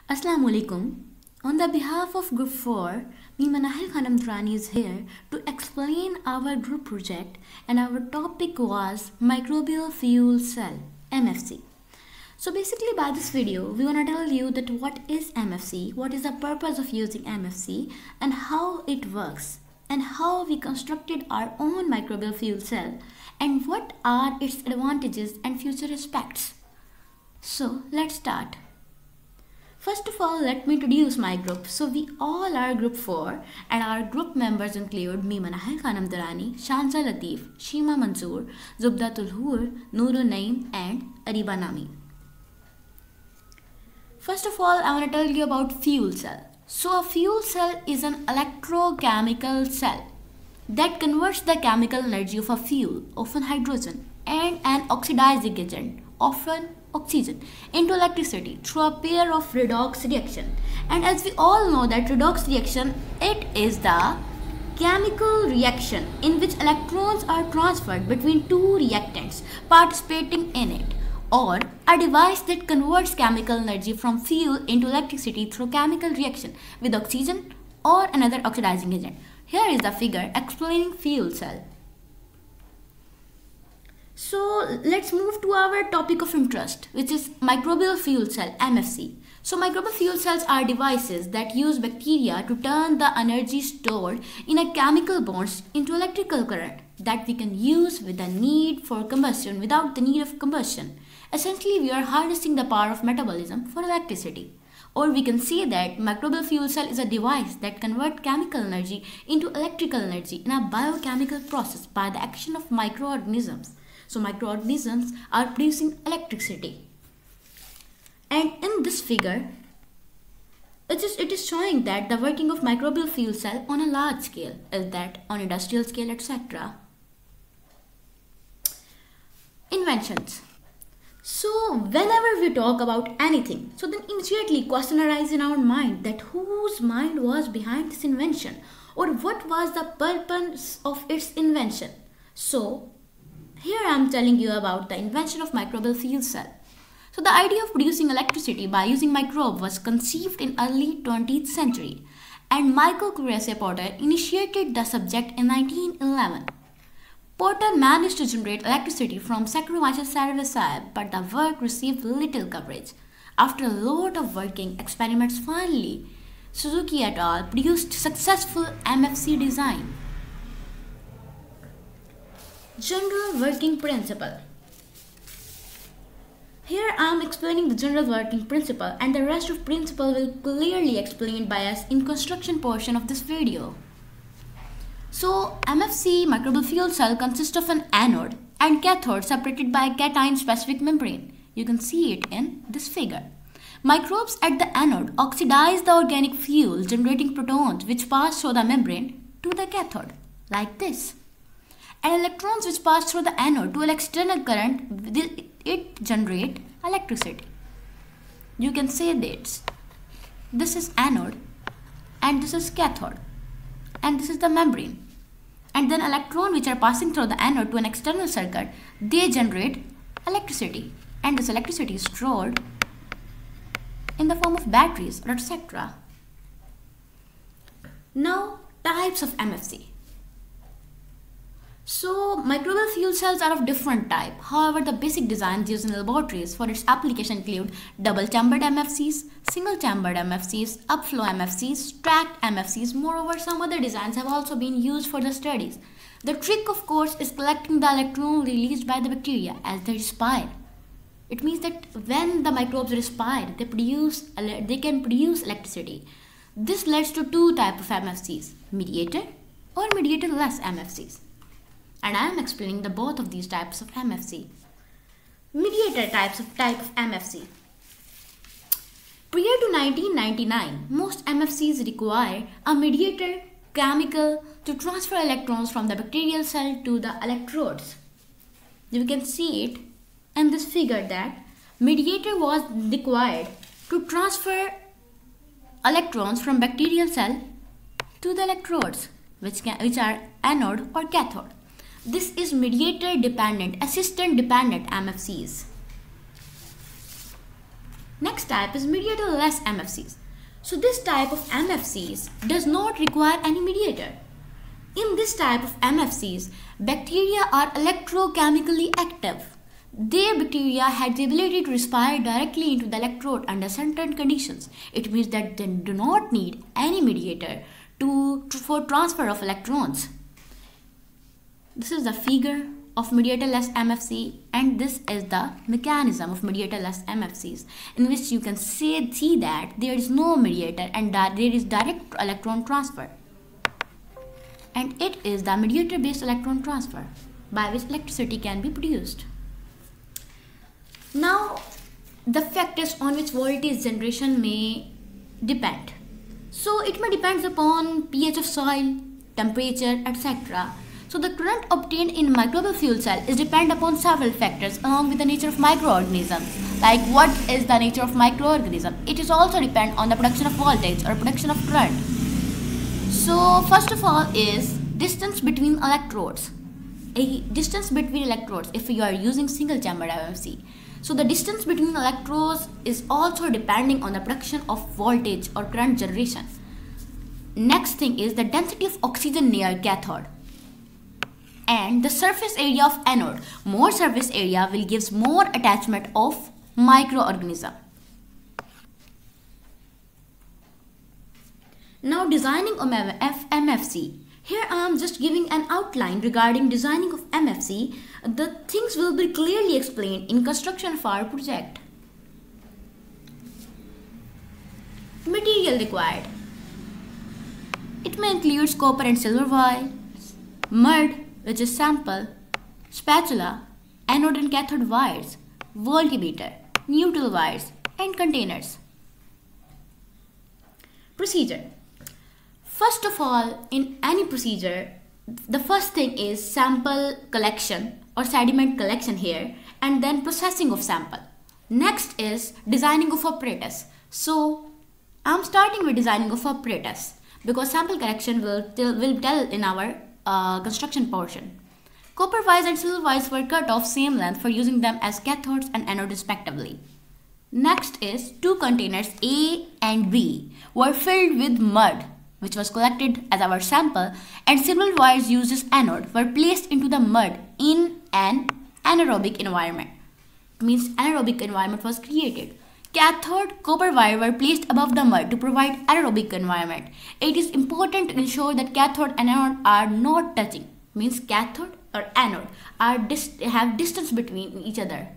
Assalamu alaikum. On the behalf of Group 4, me Manahil Khanam Durrani is here to explain our group project, and our topic was microbial fuel cell MFC. So basically by this video we want to tell you that what is MFC, what is the purpose of using MFC, and how it works, and how we constructed our own microbial fuel cell, and what are its advantages and future aspects. So let's start. First of all, let me introduce my group. So we all are group 4 and our group members include me Manahil Khanam Durrani, Shanza Latif, Shima Mansoor, Zubdatul Hur, Noorul Naeem and Ariba Nami. First of all, I want to tell you about fuel cell. So a fuel cell is an electrochemical cell that converts the chemical energy of a fuel, often hydrogen, and an oxidizing agent, often oxygen, into electricity through a pair of redox reaction. And as we all know that redox reaction, it is the chemical reaction in which electrons are transferred between two reactants participating in it, or a device that converts chemical energy from fuel into electricity through chemical reaction with oxygen or another oxidizing agent. Here is the figure explaining fuel cell. So let's move to our topic of interest, which is microbial fuel cell MFC. So microbial fuel cells are devices that use bacteria to turn the energy stored in a chemical bonds into electrical current that we can use with the need for combustion without the need of combustion. Essentially, we are harnessing the power of metabolism for electricity. Or we can say that microbial fuel cell is a device that converts chemical energy into electrical energy in a biochemical process by the action of microorganisms. So microorganisms are producing electricity. And in this figure, it is showing that the working of microbial fuel cell on a large scale, is that on industrial scale, etc. Inventions. So whenever we talk about anything, so then immediately question arises in our mind that whose mind was behind this invention, or what was the purpose of its invention. So here I am telling you about the invention of microbial fuel cell. So the idea of producing electricity by using microbe was conceived in early 20th century, and Michael Cressey Porter initiated the subject in 1911. Porter managed to generate electricity from Saccharomyces cerevisiae, but the work received little coverage. After a lot of working experiments, finally Suzuki et al. Produced successful MFC design. General working principle. Here I am explaining the general working principle, and the rest of principle will clearly explained by us in construction portion of this video. So MFC microbial fuel cell consists of an anode and cathode separated by a cation specific membrane. You can see it in this figure. Microbes at the anode oxidize the organic fuel, generating protons which pass through the membrane to the cathode, like this. And electrons which pass through the anode to an external current, it generate electricity. You can say that this is anode and this is cathode and this is the membrane. And then electrons which are passing through the anode to an external circuit, they generate electricity, and this electricity is stored in the form of batteries or etc. Now types of MFC. So microbial fuel cells are of different type. However, the basic designs used in laboratories for its application include double-chambered MFCs, single-chambered MFCs, upflow MFCs, stacked MFCs. Moreover, some other designs have also been used for the studies. The trick, of course, is collecting the electron released by the bacteria as they respire. It means that when the microbes respire, they can produce electricity. This leads to two types of MFCs, mediated or mediated-less MFCs. And I am explaining the both of these types of MFC. Mediator type of MFC. Prior to 1999, most MFCs require a mediator chemical to transfer electrons from the bacterial cell to the electrodes. You can see it in this figure that mediator was required to transfer electrons from bacterial cell to the electrodes, which are anode or cathode. This is mediator dependent, assistant dependent MFCs. Next type is mediator-less MFCs. So this type of MFCs does not require any mediator. In this type of MFCs, bacteria are electrochemically active. Their bacteria had the ability to respire directly into the electrode under certain conditions. It means that they do not need any mediator for transfer of electrons. This is the figure of mediator-less MFC, and this is the mechanism of mediator-less MFCs, in which you can see that there is no mediator and that there is direct electron transfer. And it is the mediator-based electron transfer by which electricity can be produced. Now, the factors on which voltage generation may depend. So, it may depend upon pH of soil, temperature, etc. So, the current obtained in microbial fuel cell is dependent upon several factors along with the nature of microorganisms. Like, what is the nature of microorganism? It is also depend on the production of voltage or production of current. So, first of all is distance between electrodes. A distance between electrodes if you are using single chamber MFC. So, the distance between electrodes is also depending on the production of voltage or current generation. Next thing is the density of oxygen near cathode and the surface area of anode. More surface area will gives more attachment of microorganism. Now designing of MFC. Here I am just giving an outline regarding designing of MFC. The things will be clearly explained in construction of our project. Material required. It may include copper and silver wire, mud, which is sample, spatula, anode and cathode wires, voltmeter, neutral wires, and containers. Procedure. First of all, in any procedure, the first thing is sample collection or sediment collection here, and then processing of sample. Next is designing of apparatus. So, I'm starting with designing of apparatus because sample collection will tell in our construction portion. Copper wires and silver wires were cut off same length for using them as cathodes and anodes respectively. Next is two containers A and B were filled with mud, which was collected as our sample, and silver wires used as anode were placed into the mud in an anaerobic environment. It means anaerobic environment was created. Cathode copper wire were placed above the mud to provide aerobic environment. It is important to ensure that cathode and anode are not touching. Means cathode or anode have distance between each other.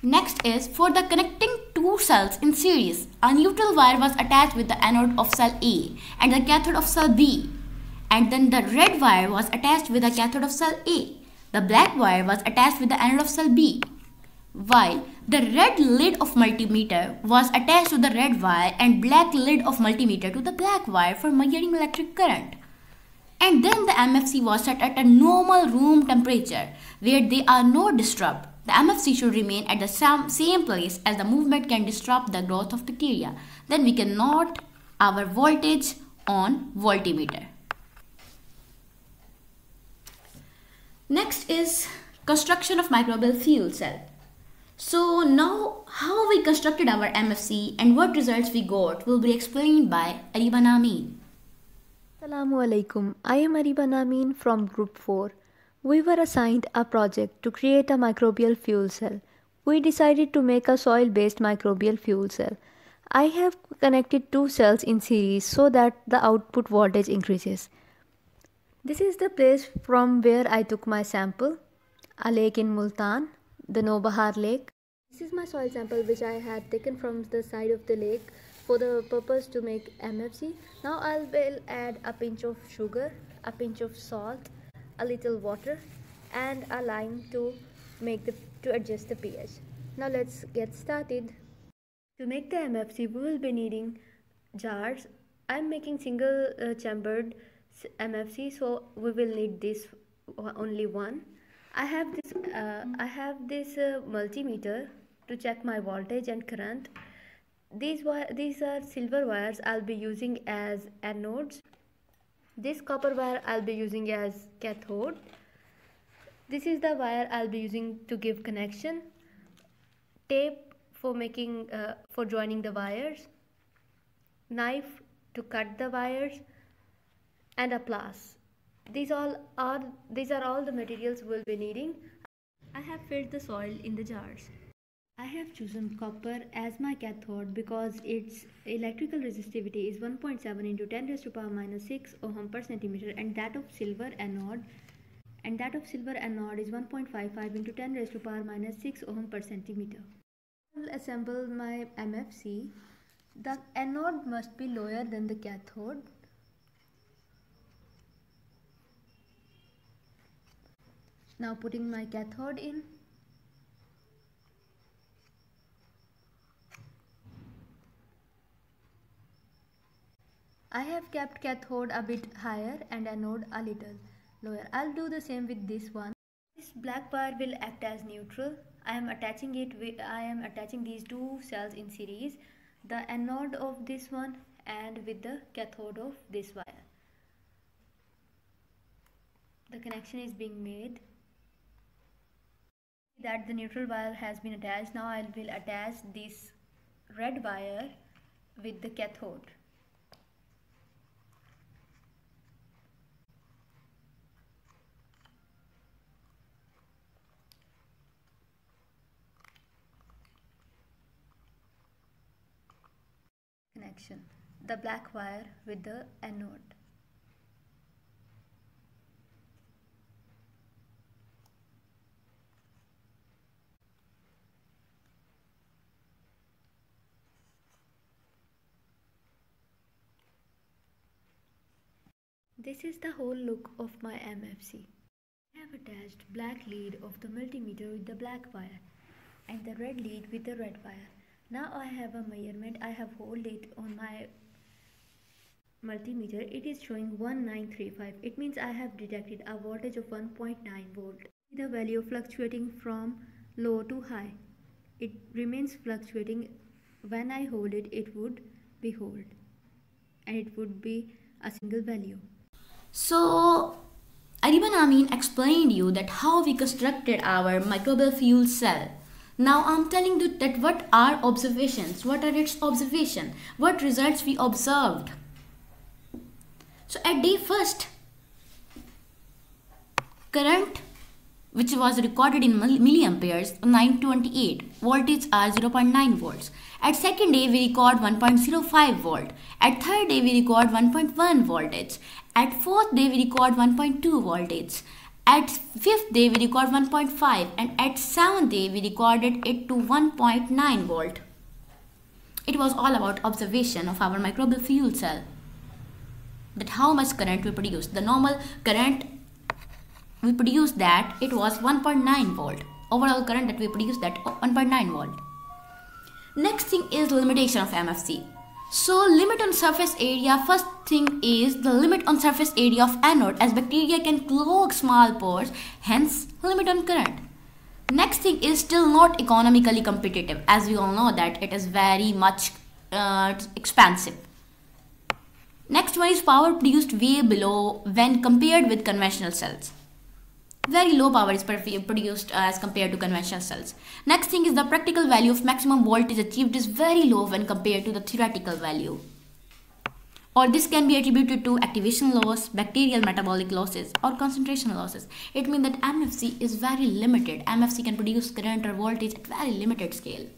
Next is for the connecting two cells in series, a neutral wire was attached with the anode of cell A and the cathode of cell B, and then the red wire was attached with the cathode of cell A. The black wire was attached with the anode of cell B, while the red lid of multimeter was attached to the red wire and black lid of multimeter to the black wire for measuring electric current. And then the MFC was set at a normal room temperature where they are not disturbed. The MFC should remain at the same place as the movement can disrupt the growth of bacteria. Then we can note our voltage on voltmeter. Next is construction of microbial fuel cell. So now how we constructed our MFC and what results we got will be explained by Ariba Namin. Assalamu alaikum. I am Ariba Namin from Group 4. We were assigned a project to create a microbial fuel cell. We decided to make a soil-based microbial fuel cell. I have connected two cells in series so that the output voltage increases. This is the place from where I took my sample, a lake in Multan, the Nobahar lake. This is my soil sample which I had taken from the side of the lake for the purpose to make MFC. Now I will add a pinch of sugar, a pinch of salt, a little water and a lime to adjust the pH. Now let's get started. To make the MFC we will be needing jars. I'm making single chambered MFC, so we will need this only one. I have this multimeter to check my voltage and current. These are silver wires I'll be using as anodes. This copper wire I'll be using as cathode. This is the wire I'll be using to give connection. Tape for joining the wires, knife to cut the wires, and a pliers. These are all the materials we'll be needing. I have filled the soil in the jars. I have chosen copper as my cathode because its electrical resistivity is 1.7 into 10 raised to power minus 6 ohm per centimeter, and that of silver anode is 1.55 into 10 raised to power minus 6 ohm per centimeter. I will assemble my MFC. The anode must be lower than the cathode. Now putting my cathode in. I have kept cathode a bit higher and anode a little lower. I'll do the same with this one. This black wire will act as neutral. I am attaching these two cells in series, the anode of this one and with the cathode of this wire. The connection is being made. That the neutral wire has been attached. Now I will attach this red wire with the cathode. Connection. The black wire with the anode. This is the whole look of my MFC. I have attached black lead of the multimeter with the black wire and the red lead with the red wire. Now I have a measurement. I have hold it on my multimeter. It is showing 1935. It means I have detected a voltage of 1.9 volt. The value fluctuating from low to high. It remains fluctuating. When I hold it, it would be hold and it would be a single value. So Ariban Amin explained you that how we constructed our microbial fuel cell. Now I'm telling you that what are observations, what are its observation, what results we observed. So at day first, current which was recorded in milliamperes 928, voltage are 0.9 volts. At second day we record 1.05 volt. At third day we record 1.1 voltage. At fourth day we record 1.2 voltage. At fifth day we record 1.5, and at seventh day we recorded it to 1.9 volt. It was all about observation of our microbial fuel cell, that how much current we produced. The normal current we produced, that it was 1.9 volt. Overall current that we produced, that 1.9 volt. Next thing is limitation of MFC. So limit on surface area. First thing is the limit on surface area of anode, as bacteria can clog small pores, hence limit on current. Next thing is still not economically competitive, as we all know that it is very much expensive. Next one is power produced way below when compared with conventional cells. Very low power is produced as compared to conventional cells. Next thing is the practical value of maximum voltage achieved is very low when compared to the theoretical value. Or this can be attributed to activation loss, bacterial metabolic losses, or concentration losses. It means that MFC is very limited. MFC can produce current or voltage at very limited scale.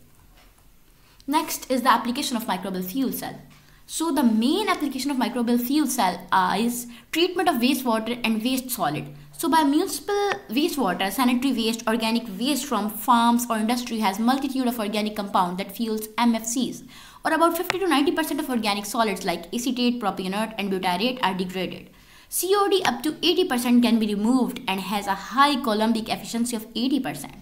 Next is the application of microbial fuel cell. So the main application of microbial fuel cell is treatment of wastewater and waste solid. So by municipal wastewater, sanitary waste, organic waste from farms or industry has multitude of organic compound that fuels MFCs. Or about 50 to 90% of organic solids like acetate, propionate and butyrate are degraded. COD up to 80% can be removed and has a high Coulombic efficiency of 80%.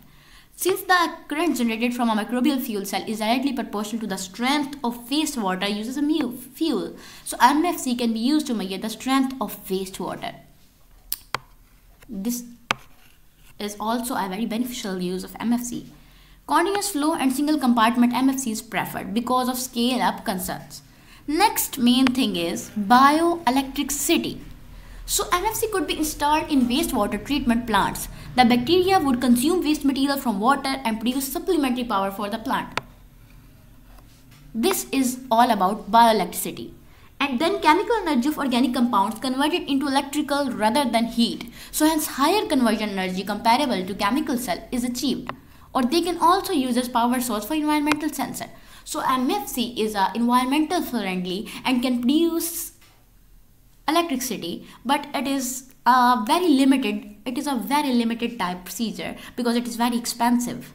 Since the current generated from a microbial fuel cell is directly proportional to the strength of wastewater used as a fuel, so MFC can be used to measure the strength of wastewater. This is also a very beneficial use of MFC. Continuous flow and single compartment MFC is preferred because of scale-up concerns. Next main thing is bioelectricity. So MFC could be installed in wastewater treatment plants. The bacteria would consume waste material from water and produce supplementary power for the plant. This is all about bioelectricity. And then chemical energy of organic compounds converted into electrical rather than heat. So hence higher conversion energy comparable to chemical cell is achieved. Or they can also use as power source for environmental sensor. So MFC is environmental friendly and can produce electricity, but it is a very limited type procedure because it is very expensive.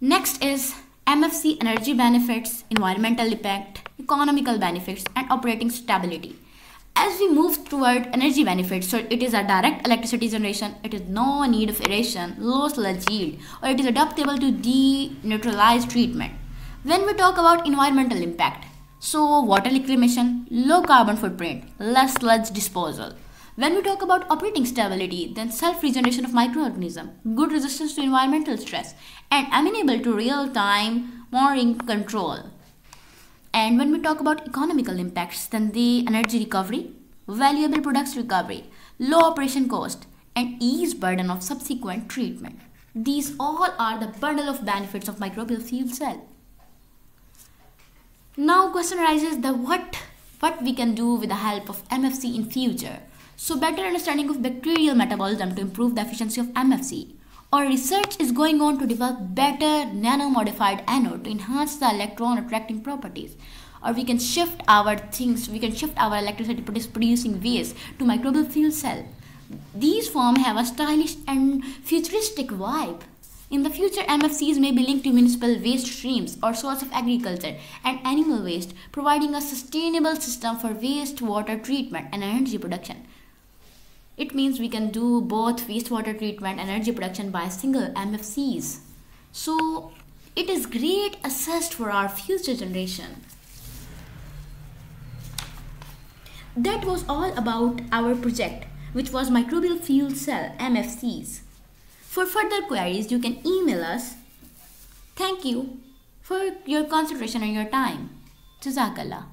Next is MFC energy benefits, environmental impact, economical benefits, and operating stability. As we move toward energy benefits, so it is a direct electricity generation, it is no need of aeration, low sludge yield, or it is adaptable to deneutralize treatment. When we talk about environmental impact, so water reclamation, low carbon footprint, less sludge disposal. When we talk about operating stability, then self-regeneration of microorganisms, good resistance to environmental stress, and amenable to real-time monitoring control. And when we talk about economical impacts, then the energy recovery, valuable products recovery, low operation cost, and ease burden of subsequent treatment. These all are the bundle of benefits of microbial fuel cell. Now question arises that what we can do with the help of MFC in future. So better understanding of bacterial metabolism to improve the efficiency of MFC. Or research is going on to develop better nano-modified anode to enhance the electron attracting properties. Or we can shift our electricity producing waste to microbial fuel cell. These forms have a stylish and futuristic vibe. In the future, MFCs may be linked to municipal waste streams or source of agriculture and animal waste, providing a sustainable system for wastewater treatment and energy production. It means we can do both wastewater treatment and energy production by single MFCs. So it is great assist for our future generation. That was all about our project, which was microbial fuel cell MFCs. For further queries, you can email us. Thank you for your concentration and your time. Jazakallah.